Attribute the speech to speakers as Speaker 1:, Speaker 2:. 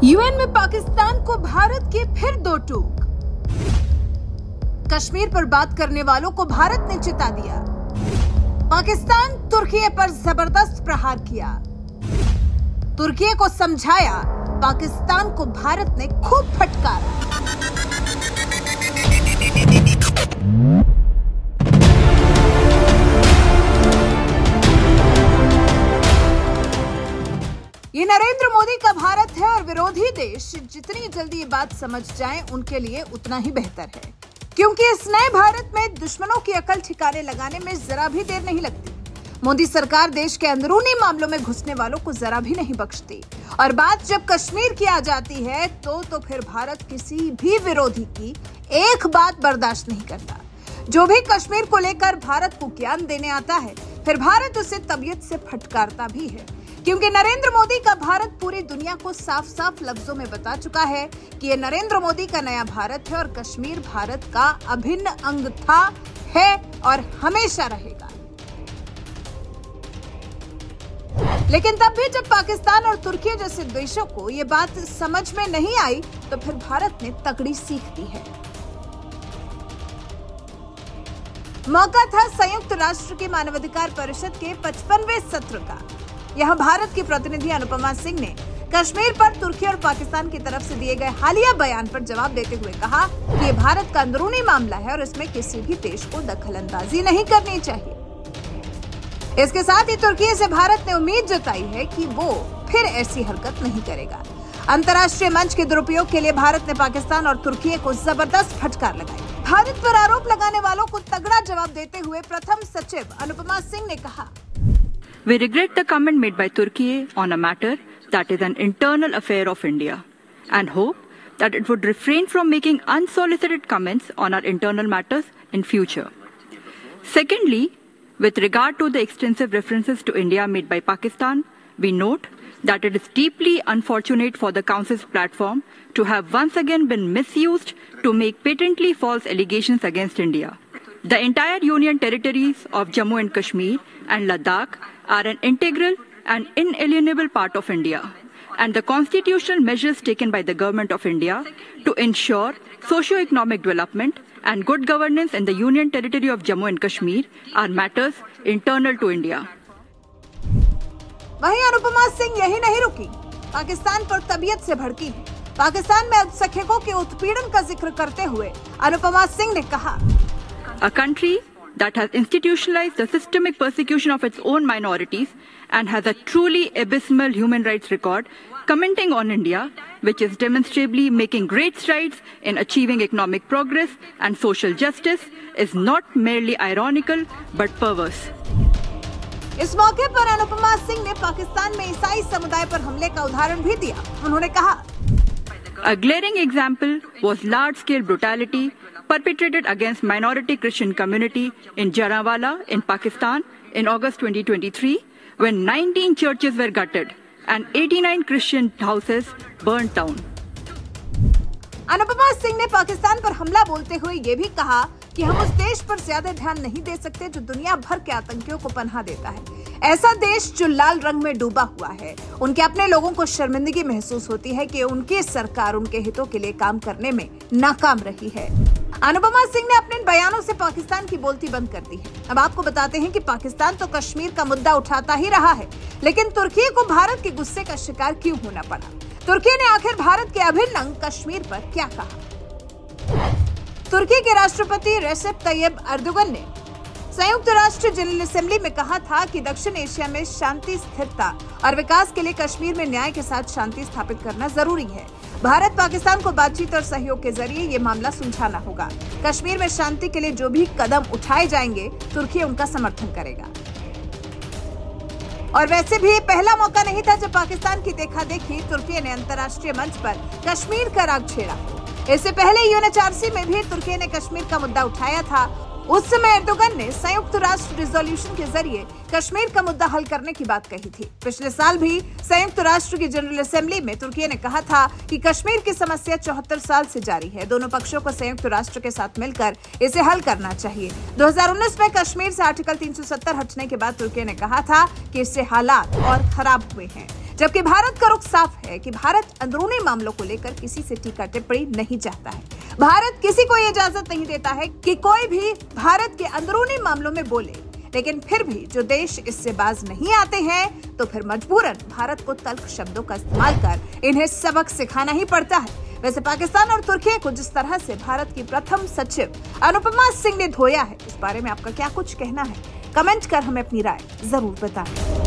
Speaker 1: UN में पाकिस्तान को भारत के फिर दो टूक। कश्मीर पर बात करने वालों को भारत ने चिता दिया। पाकिस्तान तुर्की पर जबरदस्त प्रहार किया। तुर्की को समझाया, पाकिस्तान को भारत ने खूब फटकारा। ये नरेंद्र मोदी का भारत है और विरोधी देश जितनी जल्दी ये बात समझ जाएं, उनके लिए उतना ही बेहतर है, क्योंकि इस नए भारत में दुश्मनों की अकल ठिकाने लगाने में जरा भी देर नहीं लगती। मोदी सरकार देश के अंदरूनी मामलों में घुसने वालों को जरा भी नहीं बख्शती, और बात जब कश्मीर की आ जाती है तो फिर भारत किसी भी विरोधी की एक बात बर्दाश्त नहीं करता। जो भी कश्मीर को लेकर भारत को ज्ञान देने आता है, फिर भारत उसे तबीयत से फटकारता भी है, क्योंकि नरेंद्र मोदी का भारत पूरी दुनिया को साफ साफ लफ्जों में बता चुका है कि ये नरेंद्र मोदी का नया भारत है और कश्मीर भारत का अभिन्न अंग था, है और हमेशा रहेगा। लेकिन तब भी जब पाकिस्तान और तुर्की जैसे देशों को ये बात समझ में नहीं आई, तो फिर भारत ने तगड़ी सीख दी है। मौका था संयुक्त राष्ट्र की मानवाधिकार परिषद के 55वें सत्र का। यहाँ भारत की प्रतिनिधि अनुपमा सिंह ने कश्मीर पर तुर्की और पाकिस्तान की तरफ से दिए गए हालिया बयान पर जवाब देते हुए कहा कि ये भारत का अंदरूनी मामला है और इसमें किसी भी देश को दखलंदाजी नहीं करनी चाहिए। इसके साथ ही तुर्की से भारत ने उम्मीद जताई है कि वो फिर ऐसी हरकत नहीं करेगा। अंतर्राष्ट्रीय मंच के दुरुपयोग के लिए भारत ने पाकिस्तान और तुर्की को जबरदस्त फटकार लगाई। भारत पर आरोप लगाने वालों को तगड़ा जवाब देते हुए प्रथम सचिव अनुपमा सिंह ने कहा,
Speaker 2: We regret the comment made by Turkey on a matter that is an internal affair of India and hope that it would refrain from making unsolicited comments on our internal matters in future. Secondly, with regard to the extensive references to India made by Pakistan, we note that it is deeply unfortunate for the Council's platform to have once again been misused to make patently false allegations against India. The entire Union territories of Jammu and Kashmir and Ladakh are an integral and inalienable part of India, and the constitutional measures taken by the Government of India to ensure socio-economic development and good governance in the Union territory of Jammu and Kashmir are matters internal to India.
Speaker 1: वहीं अनुपमा सिंह यही नहीं रुकी, पाकिस्तान पर तबीयत से भड़की। पाकिस्तान में अल्पसंख्यकों के उत्पीड़न का जिक्र करते हुए अनुपमा सिंह ने कहा,
Speaker 2: A country that has institutionalized the systemic persecution of its own minorities and has a truly abysmal human rights record, commenting on India, which is demonstrably making great strides in achieving economic progress and social justice, is not merely ironical but perverse.
Speaker 1: इस मौके पर अनुपमा सिंह ने पाकिस्तान में ईसाई समुदाय पर हमले का उदाहरण भी दिया। उन्होंने कहा,
Speaker 2: A glaring example was large-scale brutality perpetrated against minority Christian community in Jallianwala in Pakistan in August 2023, when 19 churches were gutted and 89 Christian houses burnt down.
Speaker 1: Anupama Singh ने पाकिस्तान पर हमला बोलते हुए ये भी कहा कि हम उस देश पर ज्यादा ध्यान नहीं दे सकते जो दुनिया भर के आतंकियों को पनाह देता है। ऐसा देश जो लाल रंग में डूबा हुआ है, उनके अपने लोगों को शर्मिंदगी महसूस होती है कि उनकी सरकार उनके हितों के लिए काम करने में नाकाम रही है। अनुपमा सिंह ने अपने बयानों से पाकिस्तान की बोलती बंद कर दी है। अब आपको बताते हैं कि पाकिस्तान तो कश्मीर का मुद्दा उठाता ही रहा है, लेकिन तुर्की को भारत के गुस्से का शिकार क्यों होना पड़ा? तुर्की ने आखिर भारत के अभिन्न अंग कश्मीर पर क्या कहा? तुर्की के राष्ट्रपति रेसेप तैयब एर्दोगन ने संयुक्त राष्ट्र जनरल असेंबली में कहा था कि दक्षिण एशिया में शांति, स्थिरता और विकास के लिए कश्मीर में न्याय के साथ शांति स्थापित करना जरूरी है। भारत पाकिस्तान को बातचीत और सहयोग के जरिए ये मामला सुलझाना होगा। कश्मीर में शांति के लिए जो भी कदम उठाए जाएंगे, तुर्की उनका समर्थन करेगा। और वैसे भी पहला मौका नहीं था जब पाकिस्तान की देखा देखी तुर्की ने अंतर्राष्ट्रीय मंच पर कश्मीर का राग छेड़ा। इससे पहले यूएनएचआरसी में भी तुर्की ने कश्मीर का मुद्दा उठाया था। उस समय एर्दोगन ने संयुक्त राष्ट्र रिजोल्यूशन के जरिए कश्मीर का मुद्दा हल करने की बात कही थी। पिछले साल भी संयुक्त राष्ट्र की जनरल असेंबली में तुर्की ने कहा था कि कश्मीर की समस्या 74 साल से जारी है, दोनों पक्षों को संयुक्त राष्ट्र के साथ मिलकर इसे हल करना चाहिए। 2019 में कश्मीर से आर्टिकल 370 हटने के बाद तुर्की ने कहा था कि इससे हालात और खराब हुए हैं। जबकि भारत का रुख साफ है कि भारत अंदरूनी मामलों को लेकर किसी से टीका टिप्पणी नहीं चाहता है। भारत किसी को इजाजत नहीं देता है कि कोई भी भारत के अंदरूनी मामलों में बोले, लेकिन फिर भी जो देश इससे बाज नहीं आते हैं तो फिर मजबूरन भारत को तल्ख शब्दों का इस्तेमाल कर इन्हें सबक सिखाना ही पड़ता है। वैसे पाकिस्तान और तुर्की को जिस तरह से भारत की प्रथम सचिव अनुपमा सिंह ने धोया है, इस बारे में आपका क्या कुछ कहना है? कमेंट कर हमें अपनी राय जरूर बताएं।